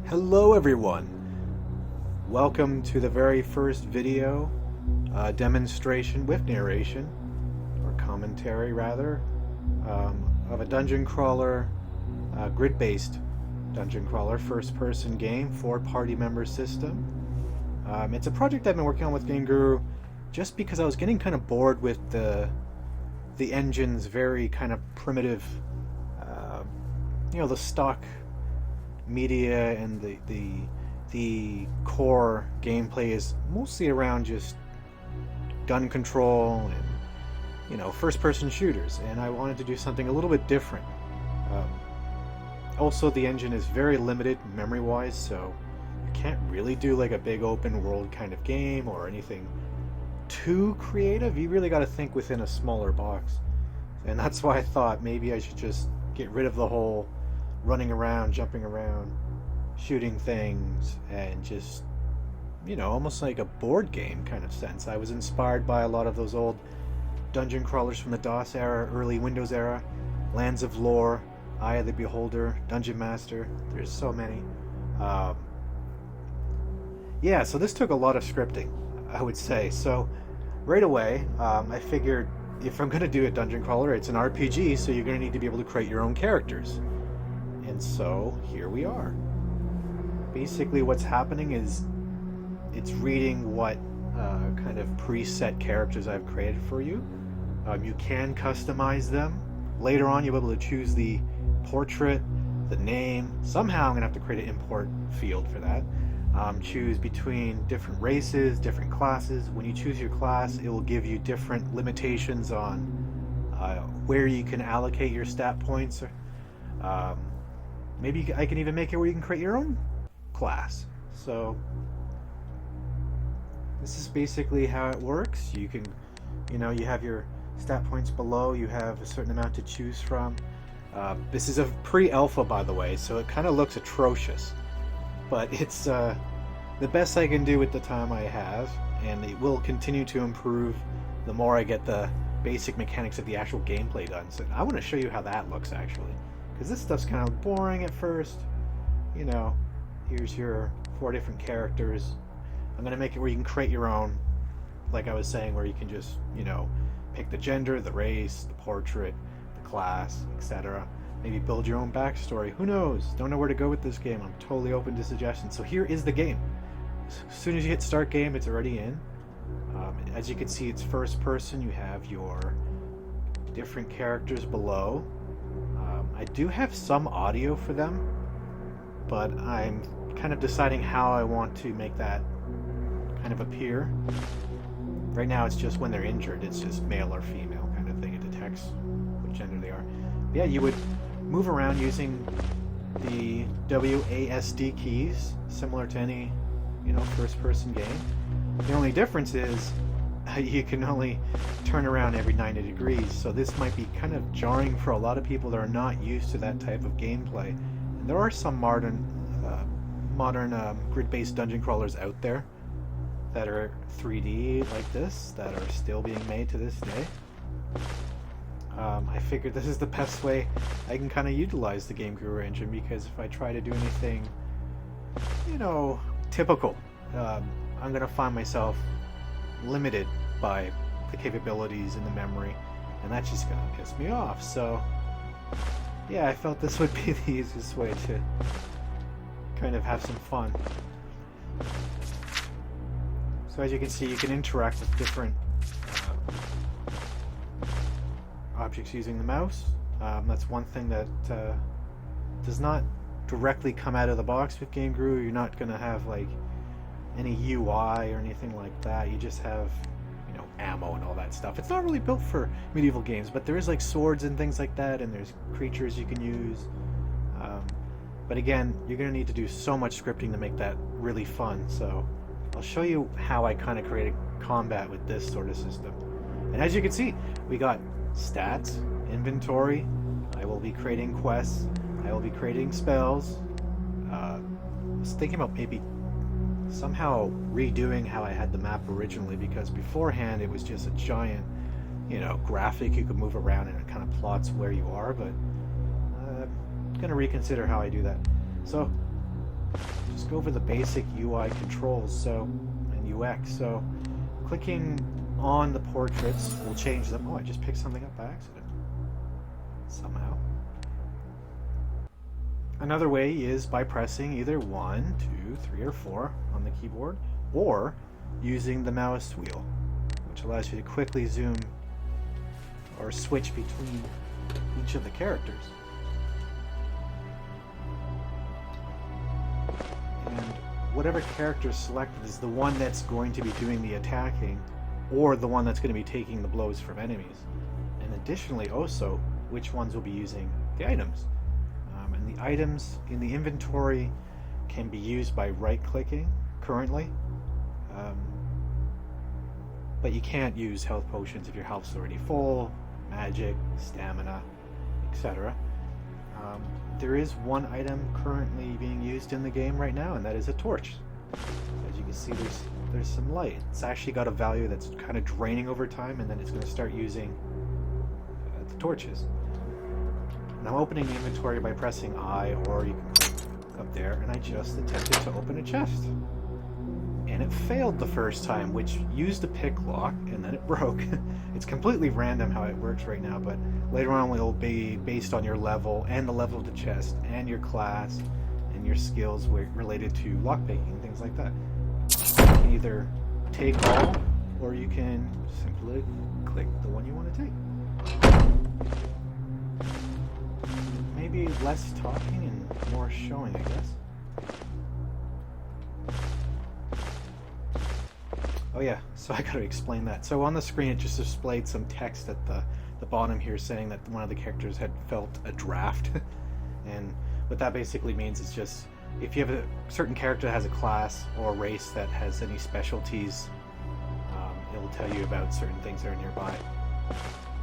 Hello everyone! Welcome to the very first video demonstration with narration, or commentary rather, of a dungeon crawler, grid-based dungeon crawler, first-person game, 4-party member system. It's a project I've been working on with Game Guru just because I was getting kind of bored with the engine's very kind of primitive, the stock media and the core gameplay is mostly around just gun control and first-person shooters, and I wanted to do something a little bit different. Also, the engine is very limited memory-wise, so you can't really do like a big open world kind of game or anything too creative. You really got to think within a smaller box, and that's why I thought maybe I should just get rid of the whole running around, jumping around, shooting things, and just, almost like a board game kind of sense. I was inspired by a lot of those old dungeon crawlers from the DOS era, early Windows era, Lands of Lore, Eye of the Beholder, Dungeon Master. There's so many. So this took a lot of scripting, I would say. So right away, I figured if I'm going to do a dungeon crawler, it's an RPG, so you're going to need to be able to create your own characters. And so here we are. Basically what's happening is it's reading what kind of preset characters I've created for you. You can customize them. Later on you'll be able to choose the portrait, the name. Somehow I'm going to have to create an import field for that. Choose between different races, different classes. When you choose your class, it will give you different limitations on where you can allocate your stat points. Maybe I can even make it where you can create your own class. So this is basically how it works. You can, you have your stat points below. You have a certain amount to choose from. This is a pre-alpha, by the way, so it kind of looks atrocious. But it's the best I can do with the time I have, and it will continue to improve the more I get the basic mechanics of the actual gameplay done. So I want to show you how that looks, actually. Because this stuff's kind of boring at first. Here's your 4 different characters. I'm going to make it where you can create your own, like I was saying, where you can just, pick the gender, the race, the portrait, the class, etc. Maybe build your own backstory. Who knows? Don't know where to go with this game. I'm totally open to suggestions. So here is the game. As soon as you hit start game, it's already in. As you can see, it's first person. You have your different characters below. I do have some audio for them, but I'm kind of deciding how I want to make that kind of appear. Right now it's just when they're injured, it's just male or female kind of thing. It detects what gender they are. But yeah, you would move around using the WASD keys, similar to any, first-person game. The only difference is you can only turn around every 90 degrees, so this might be kind of jarring for a lot of people that are not used to that type of gameplay. And there are some modern grid-based dungeon crawlers out there that are 3D like this, that are still being made to this day. I figured this is the best way I can kind of utilize the Game Guru engine, because if I try to do anything, typical, I'm going to find myself limited by the capabilities and the memory, and that's just going to piss me off. So yeah, I felt this would be the easiest way to kind of have some fun. So as you can see, you can interact with different objects using the mouse. That's one thing that does not directly come out of the box with Game Guru. You're not going to have like any UI or anything like that. You just have ammo and all that stuff. It's not really built for medieval games, but there is like swords and things like that, and there's creatures you can use. But again, you're going to need to do so much scripting to make that really fun. So I'll show you how I kind of created combat with this sort of system. And as you can see, we got stats, inventory. I will be creating quests. I will be creating spells. I was thinking about maybe somehow redoing how I had the map originally, because beforehand it was just a giant, graphic you could move around and it kind of plots where you are, but I'm going to reconsider how I do that. So just go over the basic UI controls and UX. So clicking on the portraits will change them. Oh, I just picked something up by accident. Somehow. Another way is by pressing either 1, 2, 3, or 4 on the keyboard, or using the mouse wheel, which allows you to quickly zoom or switch between each of the characters. And whatever character is selected is the one that's going to be doing the attacking, or the one that's going to be taking the blows from enemies. And additionally, also, which ones will be using the items. And the items in the inventory can be used by right-clicking currently. But you can't use health potions if your health's already full, magic, stamina, etc. There is one item currently being used in the game right now, and that is a torch. As you can see, there's some light. It's actually got a value that's kind of draining over time, and then it's going to start using the torches. And I'm opening the inventory by pressing I, or you can click up there, and I just attempted to open a chest. And it failed the first time, which used a pick lock, and then it broke. It's completely random how it works right now, but later on it will be based on your level, and the level of the chest, and your class, and your skills related to lockpicking and things like that. You can either take all, or you can simply click the one you want to take. Maybe less talking and more showing, I guess. Oh yeah, so I gotta explain that. So on the screen it just displayed some text at the bottom here saying that one of the characters had felt a draft. And what that basically means is just, if you have a certain character that has a class or a race that has any specialties, it will tell you about certain things that are nearby.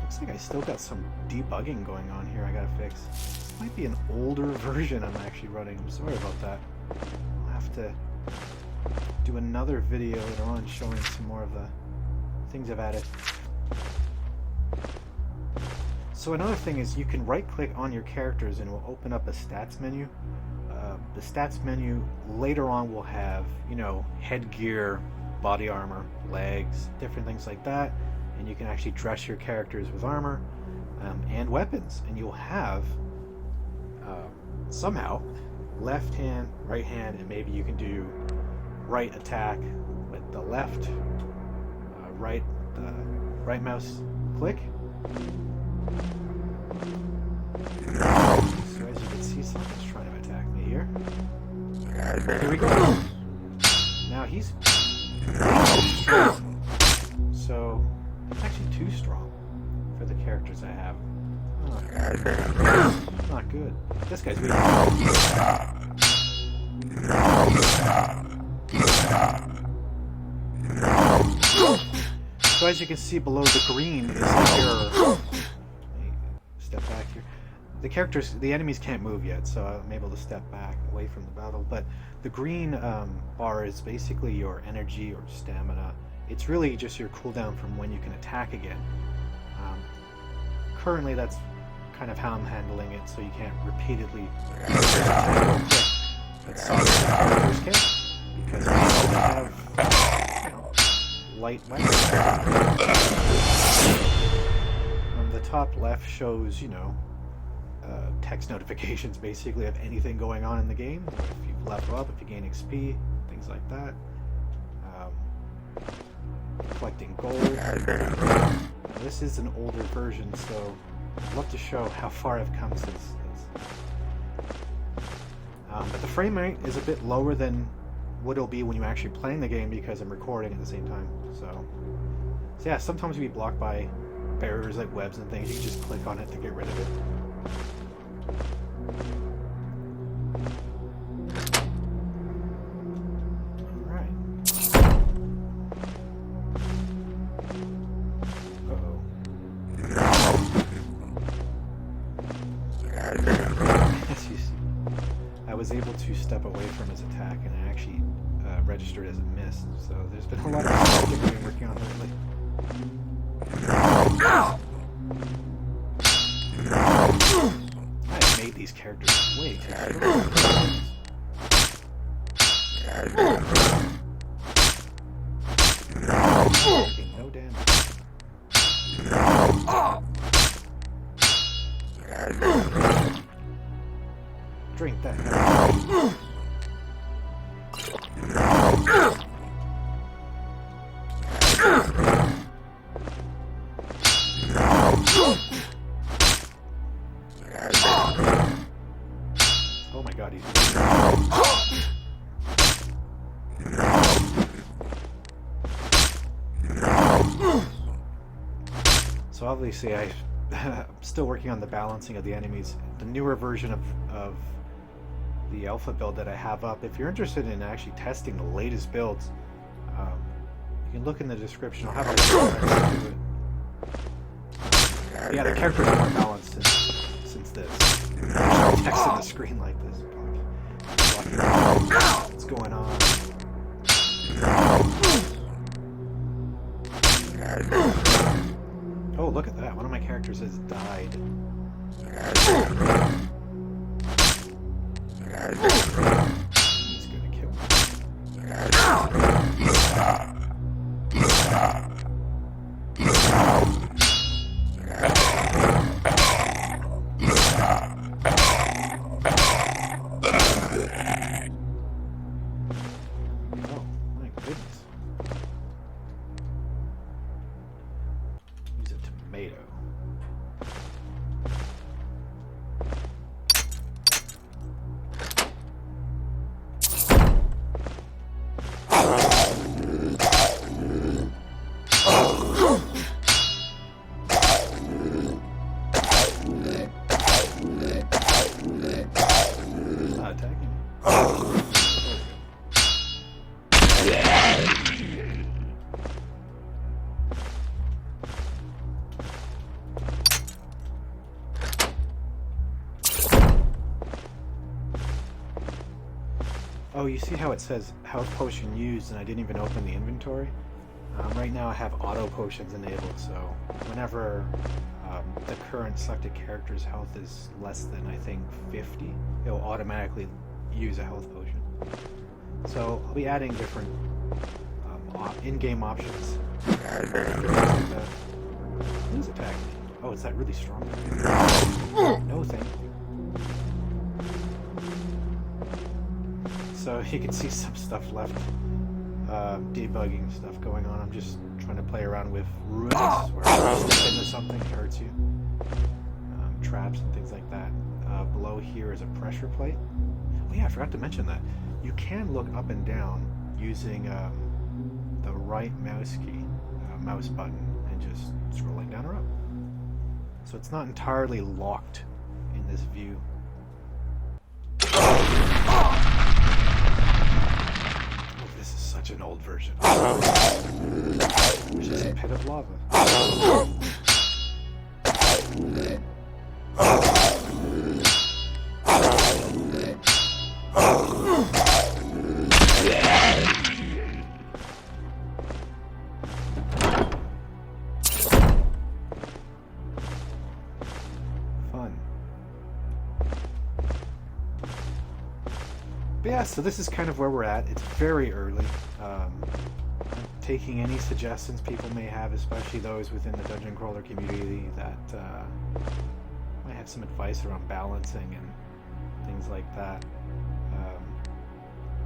Looks like I still got some debugging going on here I gotta fix. This might be an older version I'm actually running. I'm sorry about that. I'll have to do another video later on showing some more of the things I've added. So another thing is you can right click on your characters and it will open up a stats menu. The stats menu later on will have, you know, headgear, body armor, legs, different things like that, and you can actually dress your characters with armor and weapons, and you'll have somehow left hand, right hand, and maybe you can do right attack with the left, right mouse click. So as you can see, something's trying to attack me here. Here we go. Now he's so it's actually too strong for the characters I have. Not good. This guy's weak. So as you can see below, the green is here. Let me step back here. The enemies can't move yet, so I'm able to step back away from the battle. But the green bar is basically your energy or stamina. It's really just your cooldown from when you can attack again. Currently, that's kind of how I'm handling it, so you can't repeatedly attack real quick. But some characters can, because they have light weapons. The top left shows, you know, text notifications basically of anything going on in the game. If you level up, if you gain XP, things like that. Collecting gold. This is an older version, so I'd love to show how far I've come since. But the frame rate is a bit lower than what it'll be when you're actually playing the game, because I'm recording at the same time. So yeah, sometimes you'll be blocked by barriers like webs and things. You can just click on it to get rid of it. Alright. Uh-oh. As you see, I was able to step away from his attack, and it actually registered as a miss. So there's been a lot of stuff I've been working on lately. I made these characters way too strong. taking no damage. Drink that. Oh my god, he's... So obviously I'm still working on the balancing of the enemies. The newer version of the alpha build that I have up, if you're interested in actually testing the latest builds, you can look in the description. I'll have a link to it. Yeah, the characters are more balanced since this. There's no text on the screen like this. What's going on? Oh, look at that. One of my characters has died. He's gonna kill me. Oh, my goodness. Use a tomato. Not attacking me. Oh, you see how it says health potion used and I didn't even open the inventory? Right now I have auto potions enabled, so whenever the current selected character's health is less than, I think, 50, it will automatically use a health potion. So I'll be adding different in-game options. Who's attacking me? Oh, it's that really strong guy. No thank you. So you can see some stuff left, debugging stuff going on. I'm just trying to play around with ruins, where if you step into something, it hurts you. Traps and things like that. Below here is a pressure plate. Oh yeah, I forgot to mention that. You can look up and down using the right mouse key, mouse button, and just scrolling down or up. So it's not entirely locked in this view. This is such an old version. There's just a pit of lava. Fun. But yeah, so this is kind of where we're at. It's very early. I'm taking any suggestions people may have, especially those within the dungeon crawler community that might have some advice around balancing and things like that.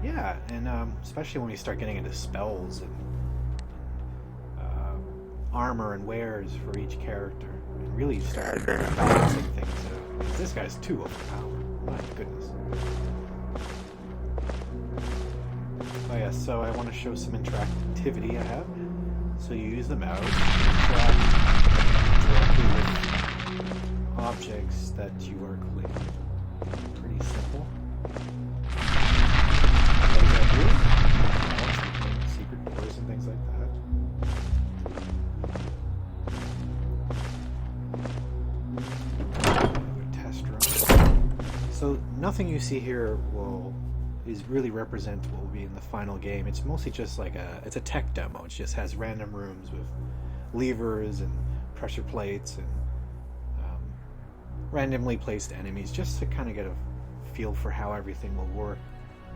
Yeah, and especially when we start getting into spells and armor and wares for each character, and really start balancing things out. Because this guy's too overpowered. My goodness. Oh yeah, so I want to show some interactivity I have. So you use the mouse to interact directly with objects that you are clicking. Pretty simple. What does that do? Secret doors and things like that. Another test room. So nothing you see here is really represent what will be in the final game. It's mostly just like it's a tech demo. It just has random rooms with levers and pressure plates and randomly placed enemies, just to kind of get a feel for how everything will work.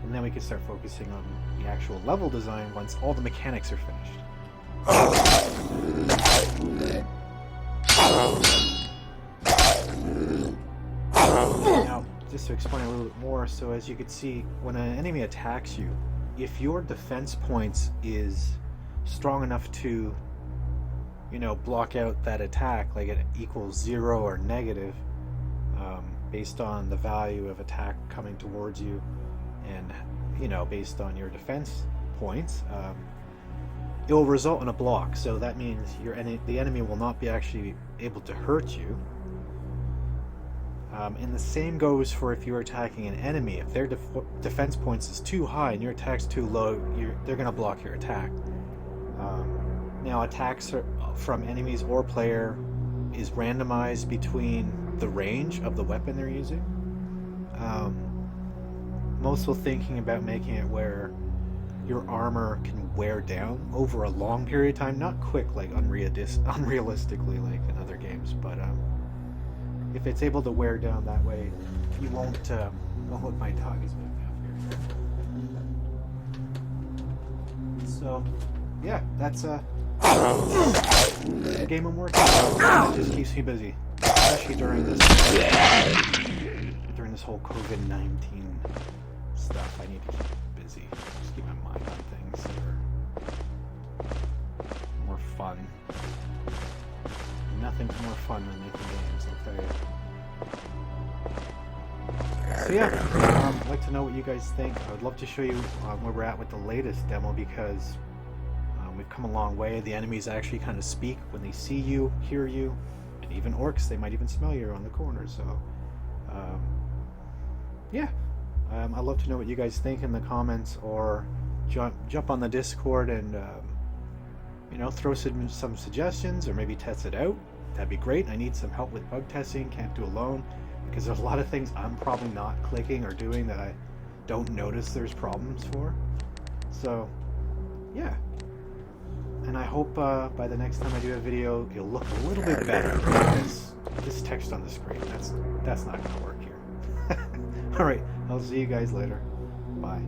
And then we can start focusing on the actual level design once all the mechanics are finished. Now, just to explain a little bit more, so as you can see, when an enemy attacks you, if your defense points is strong enough to, you know, block out that attack, like it equals 0 or negative, based on the value of attack coming towards you, and, you know, based on your defense points, it will result in a block. So that means the enemy will not be actually able to hurt you. And the same goes for if you're attacking an enemy. If their defense points is too high and your attack's too low, they're going to block your attack. Now, attacks from enemies or player is randomized between the range of the weapon they're using. Most will thinking about making it where your armor can wear down over a long period of time, not quick like unrealistically like in other games, but if it's able to wear down that way, you won't. Oh, look, my dog is back out here. So, yeah, that's a game I'm working on. It just keeps me busy, especially during this whole COVID-19 stuff. I need to keep busy. Just keep my mind on things that are more fun. Nothing's more fun than making games, I'll tell you. So yeah, I'd like to know what you guys think. I would love to show you where we're at with the latest demo, because we've come a long way. The enemies actually kind of speak when they see you, hear you, and even orcs, they might even smell you around the corner. So yeah, I'd love to know what you guys think in the comments, or jump on the Discord and you know, throw some suggestions, or maybe test it out. That'd be great. I need some help with bug testing. Can't do alone, because there's a lot of things I'm probably not clicking or doing that I don't notice there's problems for. So yeah, and I hope by the next time I do a video, it'll look a little bit better, because this text on the screen, that's not gonna work here. All right, I'll see you guys later. Bye.